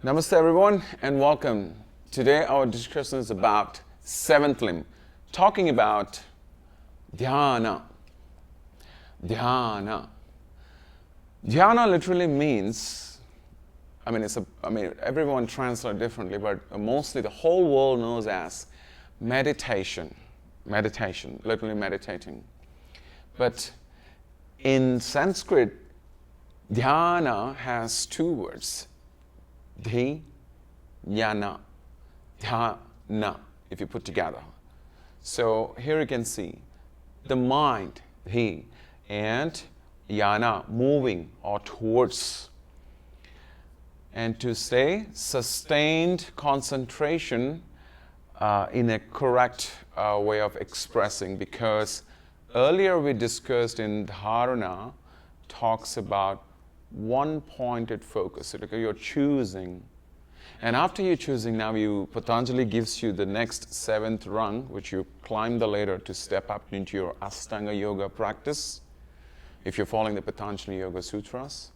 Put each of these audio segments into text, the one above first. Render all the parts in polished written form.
Namaste everyone and welcome. Today our discussion is about seventh limb, talking about Dhyana. Dhyana. Dhyana literally means, everyone translates differently, but mostly the whole world knows as meditation. Meditation, literally meditating. But in Sanskrit, Dhyana has two words. Dhyana, dhyana, if you put together. So here you can see the mind, dhi, and yana, moving or towards. And to say sustained concentration in a correct way of expressing, because earlier we discussed in dharana talks about one-pointed focus. So you're choosing. And after you're choosing, now Patanjali gives you the next seventh rung, which you climb the ladder to step up into your Ashtanga yoga practice. If you're following the Patanjali Yoga Sutras,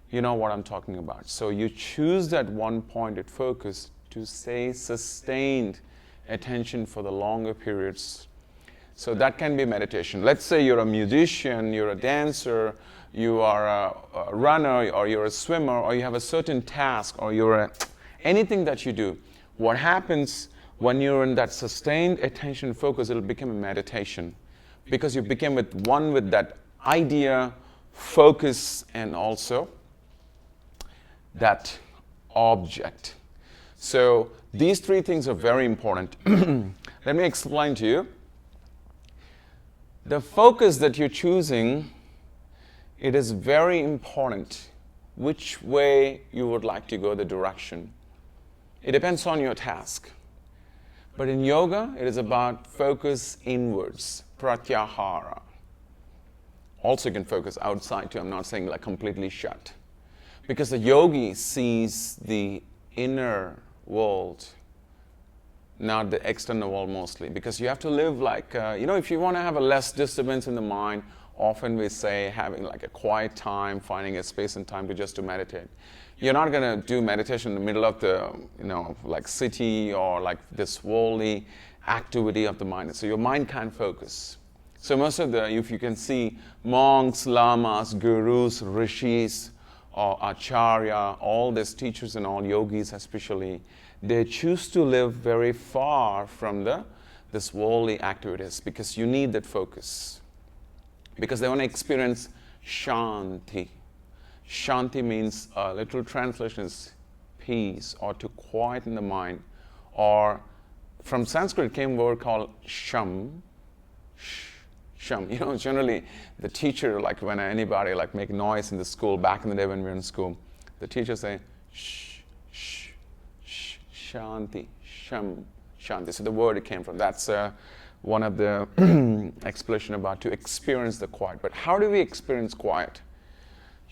you know what I'm talking about. So you choose that one-pointed focus to stay sustained attention for the longer periods. So that can be meditation. Let's say you're a musician, you're a dancer, you are a runner, or you're a swimmer, or you have a certain task, or anything that you do. What happens when you're in that sustained attention focus, it'll become a meditation. Because you become one with that idea, focus, and also that object. So these three things are very important. Let me explain to you. The focus that you're choosing, it is very important which way you would like to go, the direction. It depends on your task. But in yoga, it is about focus inwards, pratyahara. Also you can focus outside too. I'm not saying like completely shut. Because the yogi sees the inner world, not the external world mostly. Because you have to live like, if you want to have a less disturbance in the mind, often we say having like a quiet time, finding a space and time to meditate. You're not going to do meditation in the middle of the, like city or like this worldly activity of the mind. So your mind can't focus. So most of if you can see monks, lamas, gurus, rishis, or acharya, all these teachers and all yogis especially, they choose to live very far from this worldly activities because you need that focus. Because they want to experience shanti. Shanti means, literal translation is peace or to quieten the mind. Or from Sanskrit came a word called sham. Sham. Generally the teacher, like when anybody like make noise in the school, back in the day when we were in school, the teacher say, shh, shh, shh, shanti, sham, shanti. So the word it came from. That's one of the explanation about to experience the quiet. But how do we experience quiet?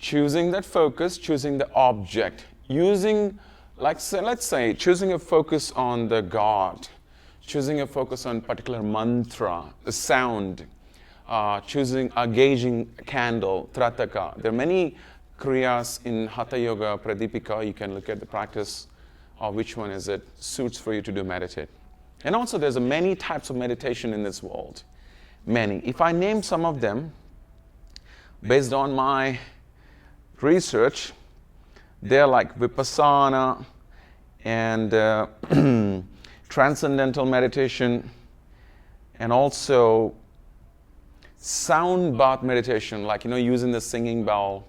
Choosing that focus, choosing the object, using, let's say, choosing a focus on the God, choosing a focus on particular mantra, the sound, choosing a gauging candle, trataka. There are many kriyas in Hatha Yoga, Pradipika. You can look at the practice of which one is it suits for you to do meditate. And also there's many types of meditation in this world. Many. If I name some of them, based on my research, they're like vipassana and transcendental meditation, and also sound bath meditation, like using the singing bowl,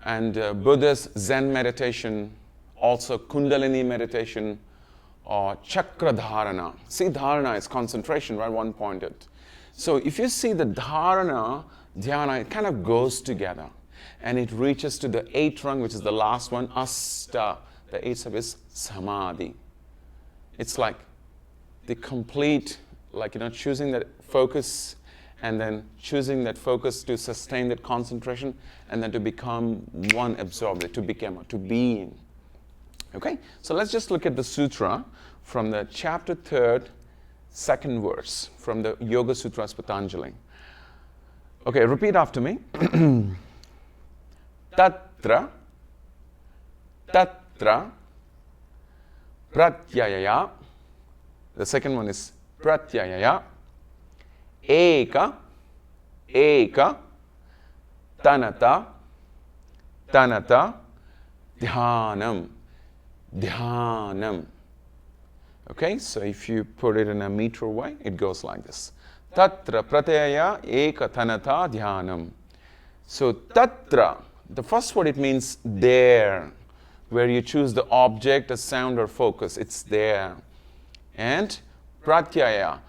and Buddhist Zen meditation, also Kundalini meditation, or chakra dharana. See, dharana is concentration, right? One-pointed. So if you see the dharana, dhyana, it kind of goes together. And it reaches to the eighth rung, which is the last one, asta. The eighth step is samadhi. It's like the complete, choosing that focus and then choosing that focus to sustain that concentration and then to become one absorbed, to become, to being. Okay? So let's just look at the sutra from the chapter 3rd, second verse from the Yoga Sutras Patanjali. Okay, repeat after me. Tatra, tatra, pratyaya. The second one is pratyaya. Eka, eka, tanata, tanata, dhyanam, dhyanam. Okay, so if you put it in a meter way, it goes like this. Tatra pratyaya eka tanata dhyanam. So tatra, the first word, it means there, where you choose the object, a sound or focus, it's there. And pratyaya,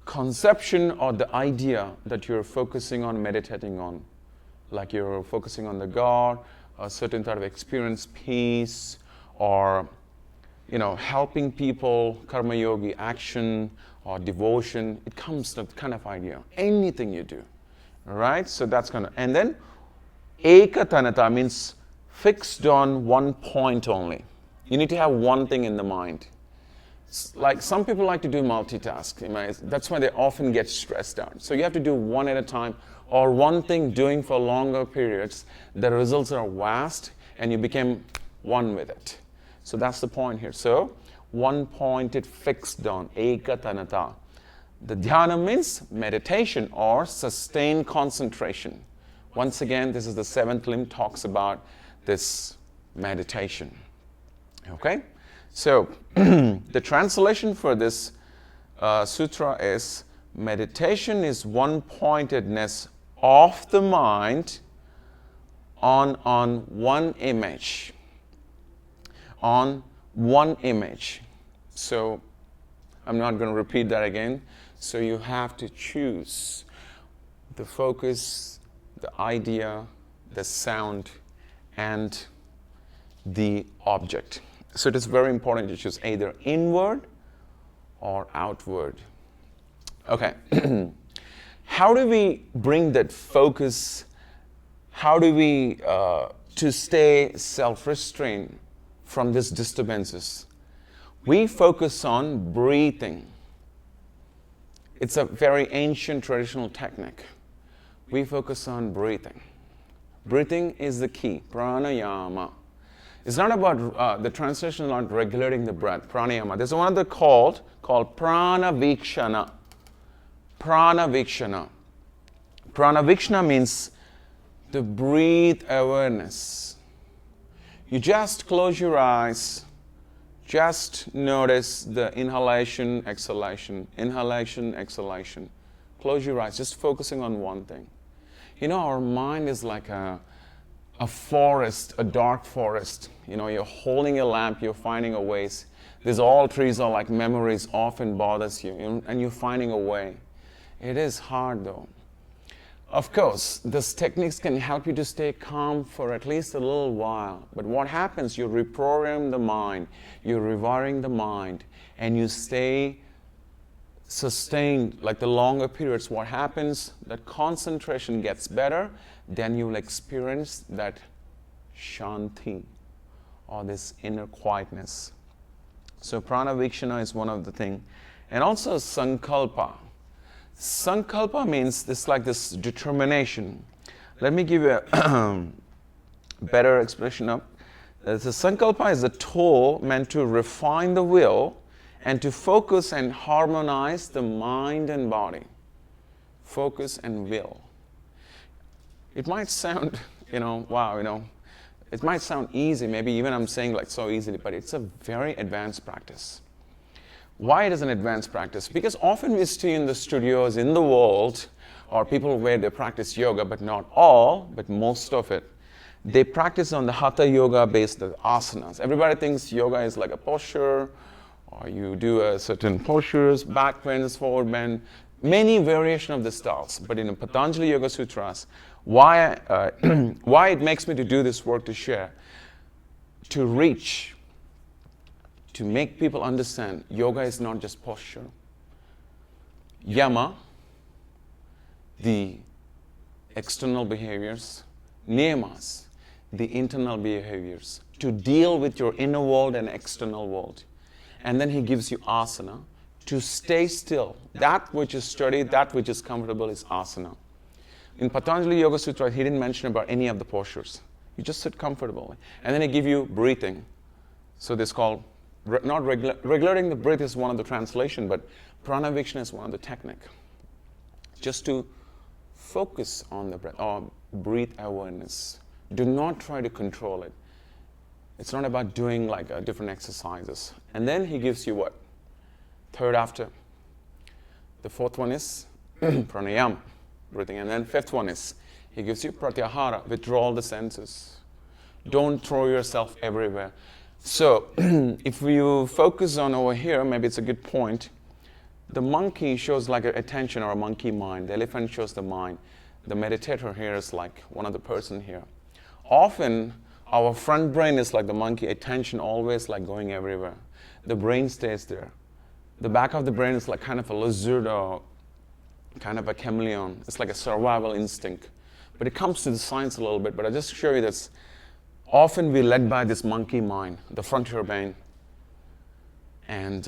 conception or the idea that you're focusing on, meditating on. Like you're focusing on the God, a certain type of experience, peace, or helping people, karma yogi, action, or devotion. It comes to that kind of idea. Anything you do. All right? So that's kind of, and then eka tanata means fixed on one point only. You need to have one thing in the mind. Like some people like to do multitask. That's why they often get stressed out. So you have to do one at a time, or one thing doing for longer periods. The results are vast and you become one with it. So that's the point here. So one pointed fixed on, eka tanata. The dhyana means meditation or sustained concentration. Once again, this is the seventh limb, talks about this meditation. Okay? So the translation for this sutra is, meditation is one-pointedness of the mind on one image. On one image. So I'm not going to repeat that again. So you have to choose the focus, the idea, the sound, and the object. So it is very important to choose either inward or outward. Okay. How do we bring that focus? How do we to stay self-restrained from these disturbances? We focus on breathing. It's a very ancient traditional technique. We focus on breathing. Breathing is the key, pranayama. It's not about, the translation is not regulating the breath, pranayama. There's one other called Prana Vikra. Prana Vikra. Prana Vikra means the breathe awareness. You just close your eyes, just notice the inhalation, exhalation, inhalation, exhalation. Close your eyes, just focusing on one thing. Our mind is like a forest, a dark forest. You're holding a lamp, you're finding a ways. All trees are like memories, often bothers you, and you're finding a way. It is hard though. Of course, these techniques can help you to stay calm for at least a little while. But what happens, you reprogram the mind, you're rewiring the mind, and you stay sustained, like the longer periods. What happens, that concentration gets better, then you'll experience that shanti, or this inner quietness. So prana vikshana is one of the things. And also sankalpa. Sankalpa means this determination. Let me give you a better expression of the sankalpa is a tool meant to refine the will and to focus and harmonize the mind and body. Focus and will. It might sound, wow, it might sound easy. Maybe even I'm saying like so easily, but it's a very advanced practice. Why it is an advanced practice? Because often we see in the studios in the world, or people where they practice yoga, but not all, but most of it, they practice on the hatha yoga based asanas. Everybody thinks yoga is like a posture, or you do a certain postures, back bends, forward bend, many variation of the styles. But in the Patanjali Yoga Sutras, why it makes me to do this work to share, to reach, to make people understand yoga is not just posture. Yama, the external behaviors, niyamas, the internal behaviors, to deal with your inner world and external world. And then he gives you asana, to stay still. That which is steady, that which is comfortable is asana. In Patanjali Yoga Sutra, he didn't mention about any of the postures. You just sit comfortably. And then he give you breathing. So this is called regulating the breath is one of the translation, but Prana Vikra is one of the technique. Just to focus on the breath, or breathe awareness. Do not try to control it. It's not about doing like different exercises. And then he gives you what? Third after. The fourth one is pranayama, breathing. And then fifth one is, he gives you pratyahara, withdraw all the senses. Don't throw yourself everywhere. So if you focus on over here, maybe it's a good point. The monkey shows like attention or a monkey mind. The elephant shows the mind. The meditator here is like one of the person here. Often, our front brain is like the monkey, attention always like going everywhere. The brain stays there. The back of the brain is like kind of a lizard or kind of a chameleon. It's like a survival instinct. But it comes to the science a little bit, but I'll just show you this. Often we're led by this monkey mind, the frontier brain. And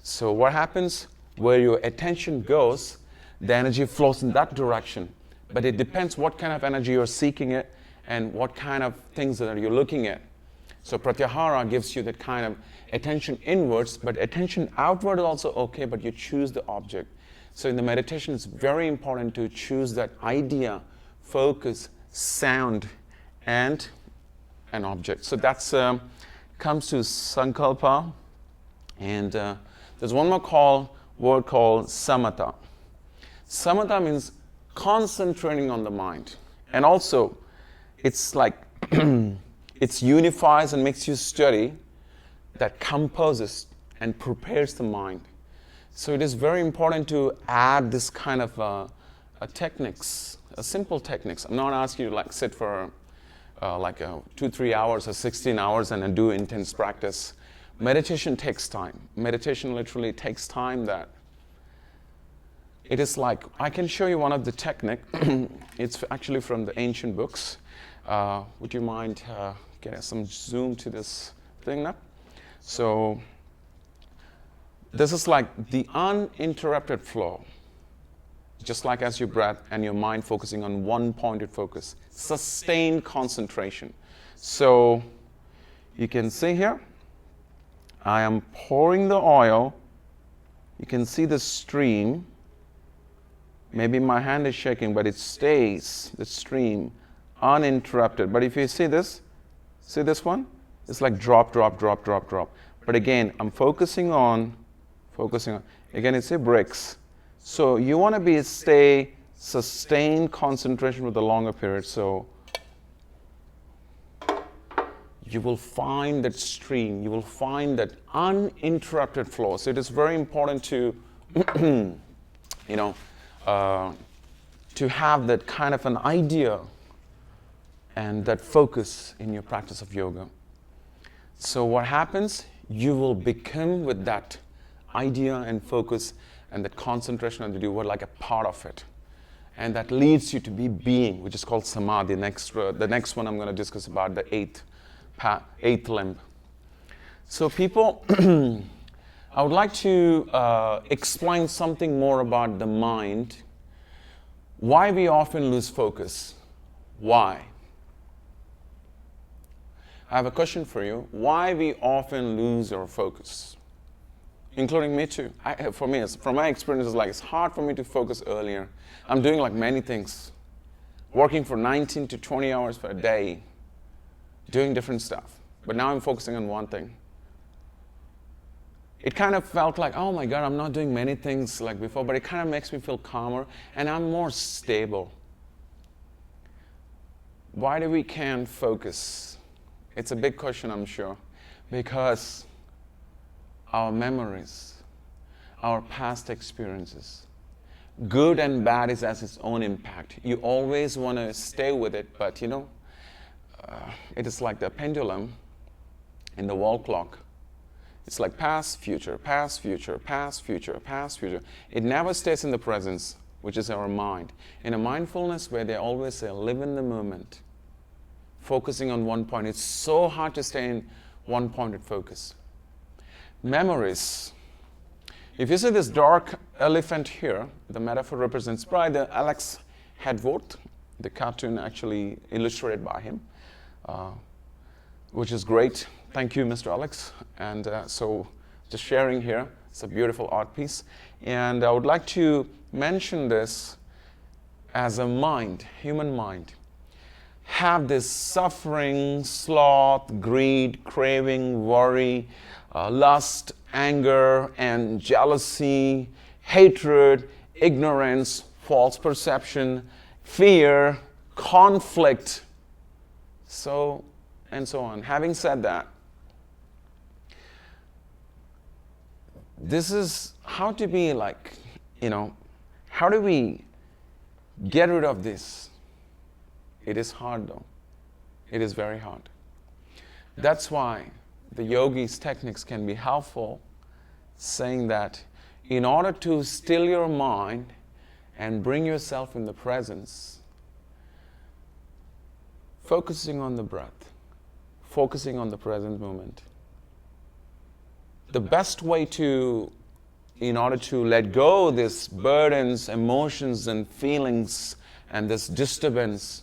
so what happens? Where your attention goes, the energy flows in that direction. But it depends what kind of energy you're seeking it and what kind of things that you're looking at. So pratyahara gives you that kind of attention inwards, but attention outward is also okay, but you choose the object. So in the meditation, it's very important to choose that idea, focus, sound, and an object. So that's comes to sankalpa, and there's one more word called samatha. Samatha means concentrating on the mind, and also it's like it unifies and makes you steady, that composes and prepares the mind. So it is very important to add this kind of techniques, simple techniques. I'm not asking you to like sit for 2-3 hours or 16 hours and then do intense practice. Meditation takes time. Meditation literally takes time. That it is like, I can show you one of the technique. It's actually from the ancient books. Would you mind getting some zoom to this thing now? So this is like the uninterrupted flow. Just like as your breath and your mind focusing on one pointed focus. Sustained concentration. So you can see here, I am pouring the oil. You can see the stream. Maybe my hand is shaking, but it stays, the stream, uninterrupted. But if you see this one? It's like drop, drop, drop, drop, drop. But again, I'm focusing on, again, it's a bricks. So you want to stay sustained concentration with a longer period. So you will find that stream, you will find that uninterrupted flow. So it is very important to, to have that kind of an idea and that focus in your practice of yoga. So what happens? You will become with that idea and focus and that concentration on the word like a part of it. And that leads you to be being, which is called Samadhi. The next one I'm going to discuss about the eighth limb. So people, I would like to explain something more about the mind. Why we often lose focus. Why? I have a question for you. Why we often lose our focus? Including me too. From my experience, it's hard for me to focus earlier. I'm doing like many things. Working for 19 to 20 hours per day. Doing different stuff. But now I'm focusing on one thing. It kind of felt like, oh my God, I'm not doing many things like before, but it kind of makes me feel calmer and I'm more stable. Why do we can't focus? It's a big question, I'm sure. Because our memories, our past experiences, good and bad has its own impact. You always want to stay with it, but it is like the pendulum in the wall clock. It's like past, future, past, future, past, future, past, future. It never stays in the presence, which is our mind. In a mindfulness where they always say, live in the moment, focusing on one point. It's so hard to stay in one pointed focus. Memories. If you see this dark elephant here, the metaphor represents by the Alex Hedworth, the cartoon actually illustrated by him. which is great. Thank you, Mr. Alex. And so just sharing here, it's a beautiful art piece. And I would like to mention this as a mind, human mind. Have this suffering, sloth, greed, craving, worry, lust, anger, and jealousy, hatred, ignorance, false perception, fear, conflict, so and so on. Having said that, this is how to be like, how do we get rid of this? It is hard though. It is very hard. That's why the yogi's techniques can be helpful, saying that in order to still your mind and bring yourself in the presence, focusing on the breath, focusing on the present moment. The best way in order to let go these burdens, emotions, and feelings, and this disturbance,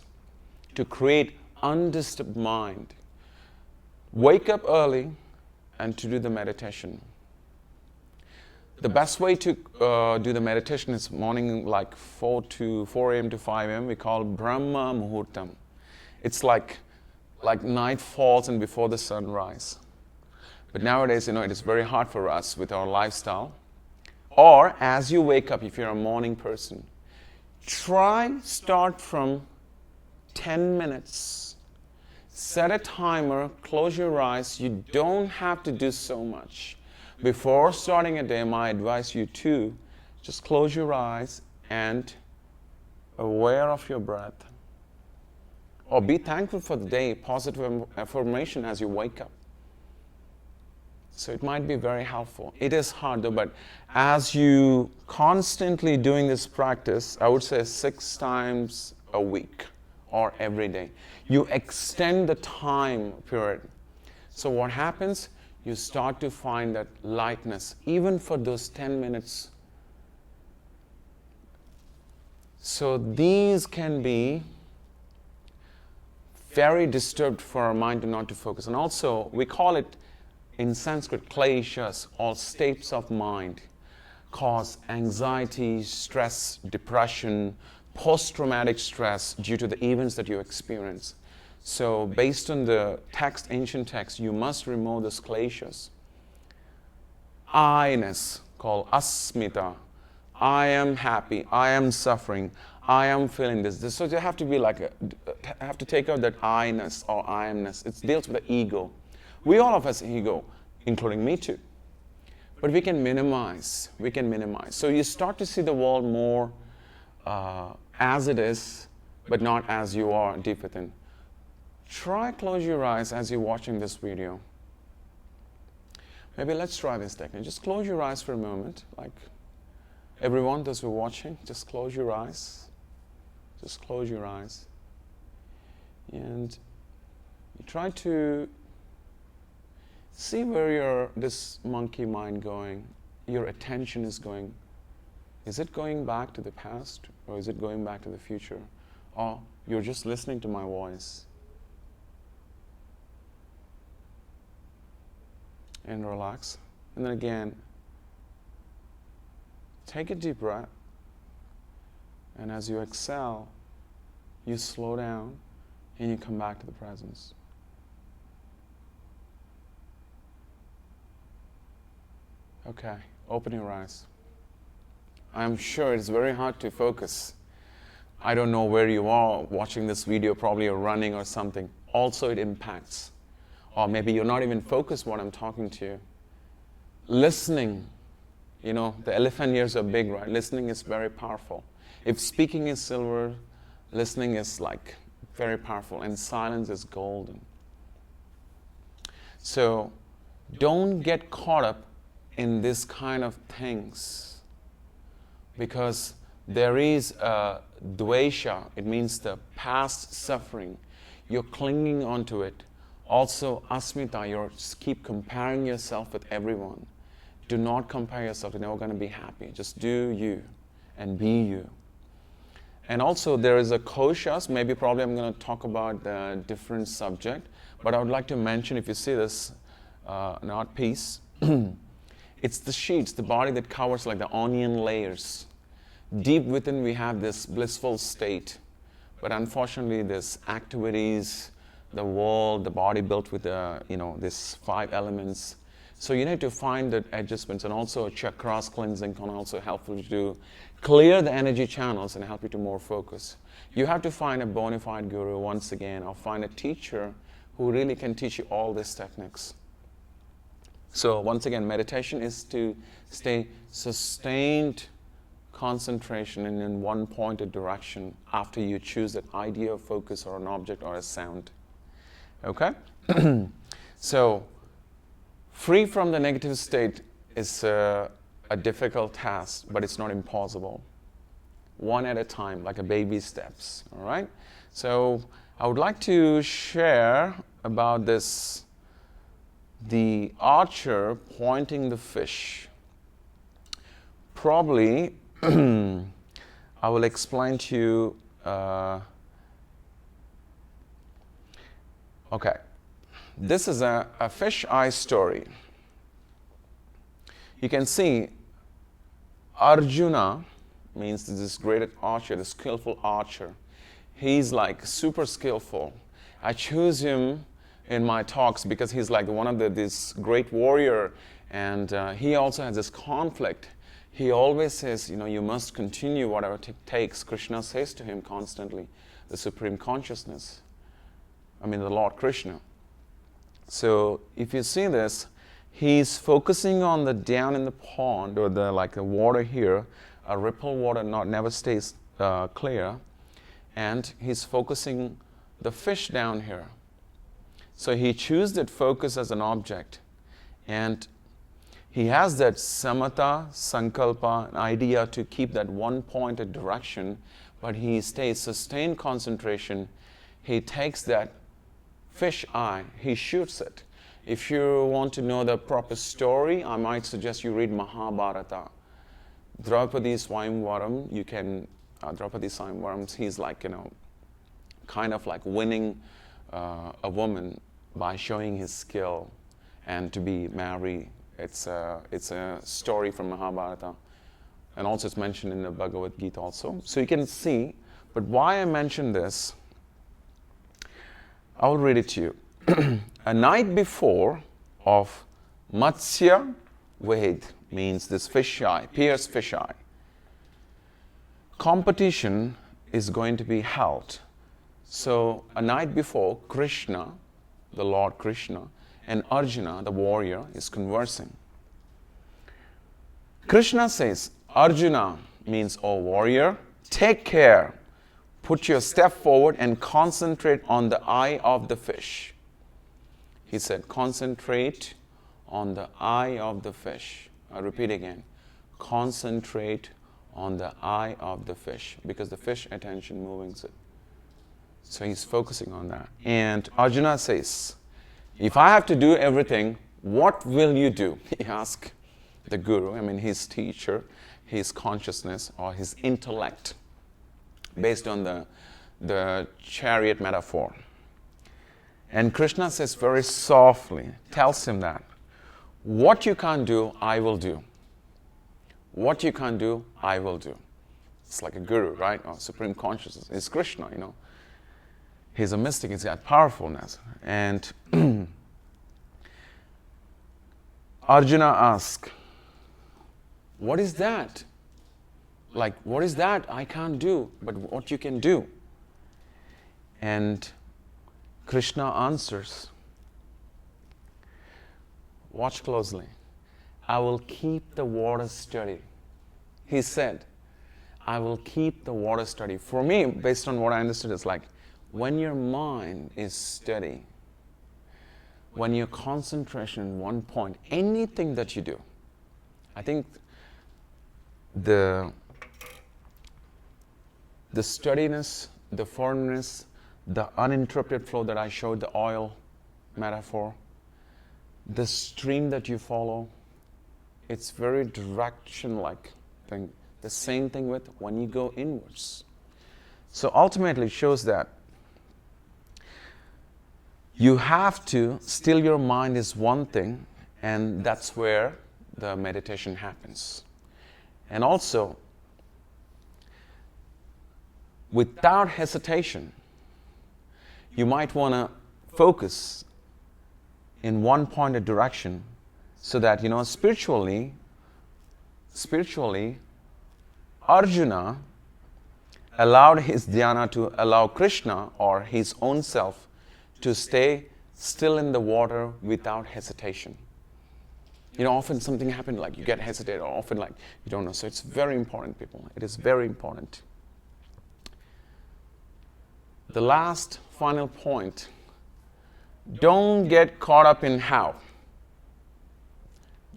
to create undisturbed mind, wake up early and to do the meditation. The best way to do the meditation is morning, like 4 a.m. to 5 a.m. We call Brahma Muhurtam. It's like night falls and before the sunrise. But nowadays, it is very hard for us with our lifestyle. Or as you wake up, if you're a morning person, start from 10 minutes. Set a timer, close your eyes. You don't have to do so much. Before starting a day, I advise you to just close your eyes and aware of your breath. Or be thankful for the day, positive affirmation as you wake up. So it might be very helpful. It is hard though, but as you constantly doing this practice, I would say 6 times a week or every day, you extend the time period. So what happens? You start to find that lightness, even for those 10 minutes. So these can be very disturbed for our mind not to focus. And also, we call it in Sanskrit, kleshas, all states of mind, cause anxiety, stress, depression, post-traumatic stress due to the events that you experience. So based on the text, ancient text, you must remove the kleshas. I-ness, called asmita. I am happy, I am suffering, I am feeling this. So you have to be have to take out that I-ness or I am-ness. It deals with the ego. We all of us ego, including me too. But we can minimize. So you start to see the world more as it is, but not as you are deep within. Close your eyes as you're watching this video. Maybe let's try this technique. Just close your eyes for a moment. Like everyone, those who are watching, just close your eyes. Just close your eyes. And you try to see where this monkey mind going, your attention is going. Is it going back to the past, or is it going back to the future? Or you're just listening to my voice? And relax. And then again, take a deep breath. And as you exhale, you slow down and you come back to the presence. Okay, open your eyes. I'm sure it's very hard to focus. I don't know where you are watching this video, probably you're running or something. Also, it impacts. Or maybe you're not even focused what I'm talking to you. Listening, the elephant ears are big, right? Listening is very powerful. If speaking is silver, listening is very powerful, and silence is golden. So don't get caught up in this kind of things, because there is a dvesha, it means the past suffering. You're clinging onto it. Also, asmita, you keep comparing yourself with everyone. Do not compare yourself. You're never going to be happy. Just do you and be you. And also there is a koshas, maybe probably I'm going to talk about a different subject, but I would like to mention, if you see this knot piece, it's the sheets, the body that covers like the onion layers. Deep within we have this blissful state, but unfortunately this activities, the world, the body built with these 5 elements. So you need to find the adjustments, and also chakras cleansing can also help you to clear the energy channels and help you to more focus. You have to find a bona fide guru once again, or find a teacher who really can teach you all these techniques. So once again, meditation is to stay sustained concentration in one pointed direction after you choose that idea of focus or an object or a sound. Okay? So, free from the negative state is a difficult task, but it's not impossible. One at a time, like a baby steps. All right? So, I would like to share about this, the archer pointing the fish. Probably, I will explain to you. Okay, this is a fish eye story. You can see Arjuna means this great archer, this skillful archer. He's like super skillful. I choose him in my talks because he's like one of this great warrior, and he also has this conflict. He always says, you must continue whatever it takes. Krishna says to him constantly, the Supreme Consciousness. The Lord Krishna. So if you see this, he's focusing on the down in the pond, or the water here, a ripple water never stays clear, and he's focusing the fish down here. So he chooses that focus as an object, and he has that samatha, sankalpa, an idea to keep that one pointed direction, but he stays sustained concentration. He takes that fish eye, he shoots it. If you want to know the proper story, I might suggest you read Mahabharata. Draupadi Swayamvaram, Draupadi Swayamvaram, he's kind of like winning a woman by showing his skill and to be married. It's a story from Mahabharata, and also it's mentioned in the Bhagavad Gita also. So you can see, but why I mention this, I will read it to you. A night before of Matsya Ved, means this fish eye, pierce fish eye, competition is going to be held. So a night before, Krishna, the Lord Krishna, and Arjuna, the warrior, is conversing. Krishna says, Arjuna, means, oh warrior, take care. Put your step forward and concentrate on the eye of the fish. He said, concentrate on the eye of the fish. I repeat again, concentrate on the eye of the fish, because the fish attention moves it. So he's focusing on that. And Arjuna says, if I have to do everything, what will you do? He asked the guru, his teacher, his consciousness or his intellect, based on the chariot metaphor. And Krishna says very softly, tells him that, what you can't do, I will do. What you can't do, I will do. It's like a guru, right? Or supreme consciousness. It's Krishna, He's a mystic, he's got powerfulness. And Arjuna asked, what is that? What is that I can't do, but what you can do? And Krishna answers, watch closely. I will keep the water steady. He said, I will keep the water steady. For me, based on what I understood, it's like, when your mind is steady, when your concentration in one point, anything that you do, I think the steadiness, the firmness, the uninterrupted flow that I showed, the oil metaphor, the stream that you follow, it's very direction-like thing. The same thing with when you go inwards. So ultimately it shows that you have to still your mind is one thing, and that's where the meditation happens. And also, without hesitation, you might want to focus in one pointed direction so that, spiritually, Arjuna allowed his dhyana to allow Krishna or his own self to stay still in the water without hesitation. Often something happens, like you get hesitated, or often like you don't know. So it's very important, people. It is very important. The last final point, don't get caught up in how.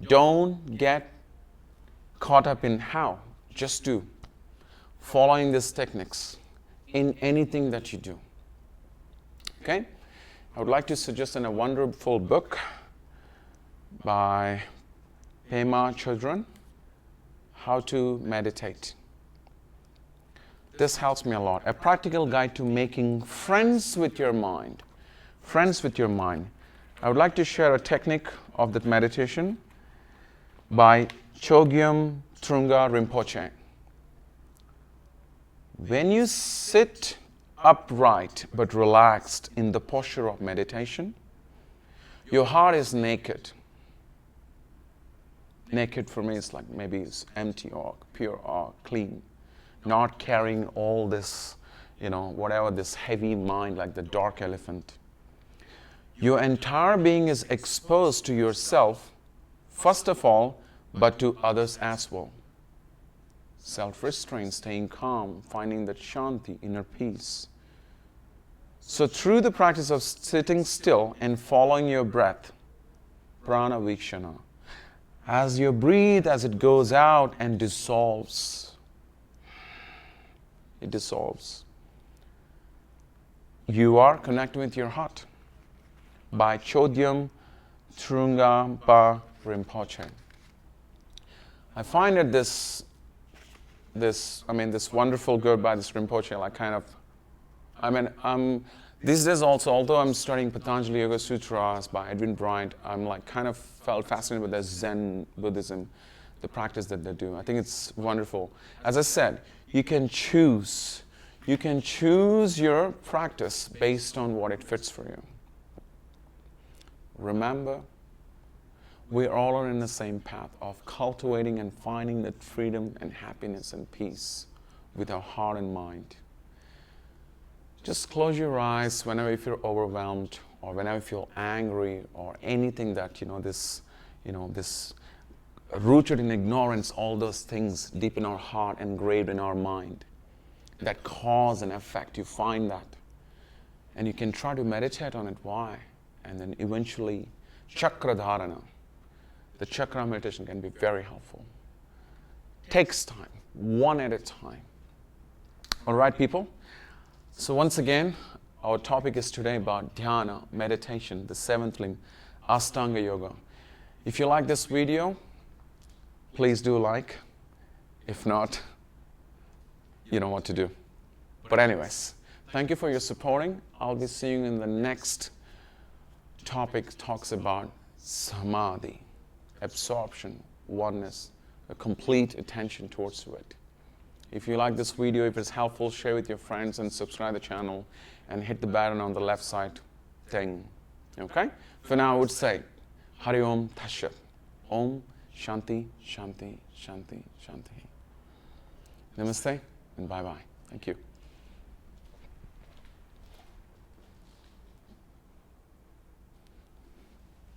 Don't get caught up in how. Just do. Following these techniques in anything that you do. Okay? I would like to suggest a wonderful book by Pema Chodron, How to Meditate. This helps me a lot. A practical guide to making friends with your mind. Friends with your mind. I would like to share a technique of that meditation by Chogyam Trungpa Rinpoche. When you sit upright but relaxed in the posture of meditation, your heart is naked. Naked for me is like maybe it's empty or pure or clean. Not carrying all this, whatever this heavy mind like the dark elephant. Your entire being is exposed to yourself, first of all, but to others as well. Self-restraint, staying calm, finding that shanti, inner peace. So through the practice of sitting still and following your breath, Prana Vikra, as you breathe, as it goes out and dissolves, it dissolves. You are connected with your heart by Chogyam Trungpa Rinpoche. I find that this wonderful good by this Rinpoche, these days also, although I'm studying Patanjali Yoga Sutras by Edwin Bryant, I'm felt fascinated with the Zen Buddhism, the practice that they do. I think it's wonderful. As I said, you can choose your practice based on what it fits for you. Remember, we all are in the same path of cultivating and finding that freedom and happiness and peace with our heart and mind. Just close your eyes whenever you feel overwhelmed or whenever you feel angry or anything that, this rooted in ignorance, all those things deep in our heart, engraved in our mind, that cause and effect, you find that. And you can try to meditate on it, why? And then eventually, chakra dharana, the chakra meditation can be very helpful. Takes time, one at a time. All right, people? So once again, our topic is today about dhyana, meditation, the seventh limb, Ashtanga Yoga. If you like this video, please do like. If not, you know what to do. But anyways, thank you for your supporting. I'll be seeing you in the next topic. Talks about Samadhi, absorption, oneness, a complete attention towards it. If you like this video, if it's helpful, share with your friends and subscribe to the channel and hit the button on the left side. Ding. Okay? For now, I would say, Hari Om Tashat. Om Shanti, Shanti, Shanti, Shanti. Namaste and bye-bye. Thank you.